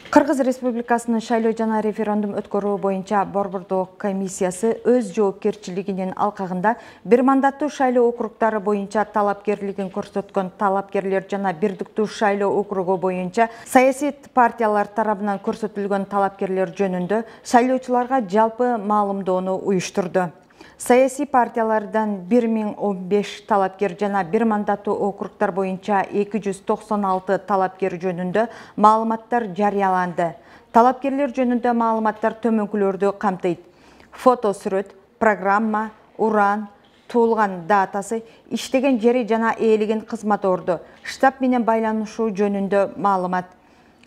Кыргыз Республикасынын шайлоо жана референдум өткөрүү боюнча Борбордук комиссиясы өз жоопкерчилигинин алкагында бир мандаттуу шайлоо округдары боюнча талапкерлигин көрсөткөн талапкерлер жана бирдиктүү шайлоо округу боюнча саясий партиялар тарабынан көрсөтүлгөн талапкерлер жөнүндө шайлоочуларга жалпы маалымдоону уюштурду. Саясий партиялардан 1015 талапкер жана бир мандаттуу округдар боюнча 296 талапкер жөнүндө маалыматтар жарыяланды. Талапкерлер жөнүндө маалыматтар төмөнкүлөрдү камтыйт: фото сүрөт, программа, уран, туулган датасы, иштеген жери жана ээлеген кызмат орду, штаб менен байланышуу жөнүндө маалымат.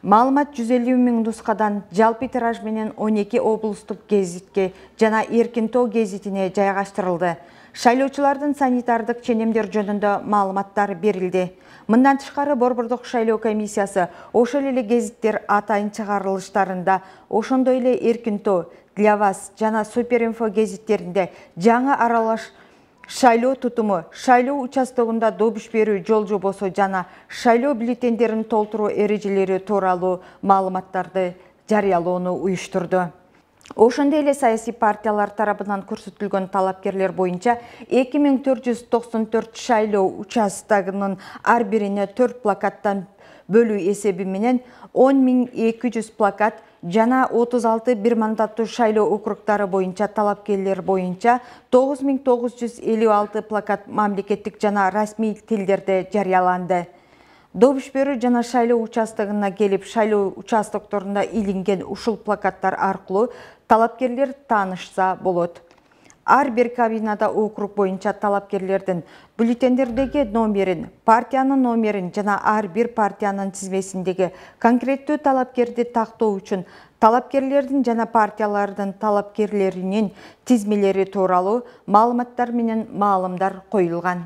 Маалымат 150 000 нускадан жалпы тираж менен 12 облустук гезитке жана Эркин тоо гезитине жайгаштырылды. Шайлоочулардын санитардык ченемдер жөнүндө маалыматтар берилди. Мындан тышкары Борбордук шайлоо комиссиясы ошол эле гезиттер атайын чыгарылыштарында, ошондой эле Эркин тоо, Для вас жана Суперинфо гезиттеринде жаңы аралаш шайлоо тутуму, шайлоо участогунда добуш берүү жол жобосу жана шайлоо бюллетендерин толтуруу эрежелери тууралуу маалыматтарды жарыялоону уюштурду. Ошондой эле саясий партиялар тарабынан көрсөтүлгөн талапкерлер боюнча 2494 шайлоо участогунун ар бирине 4 плакаттан бөлүү эсеби менен 10200 плакат жана 36 бир мандаттуу шайлоо округдары боюнча талапкерлер боюнча 9956 плакат мамлекеттик жана расмий тилдерде жарыяланды. Добуш берүү жана шайлоо участогуна келип, шайлоо участокторунда илинген ушул плакаттар аркылуу талапкерлер таанышса болот. Ар бир кабинада округ боюнча талапкерлердин бюллетендердеги номерин, партиянын номерин жана ар бир партиянын тизмесиндеги конкреттүү талапкерди тактоо үчүн талапкерлердин жана партиялардын талапкерлеринин тизмелери тууралуу маалыматтар менен маалымдар коюлган.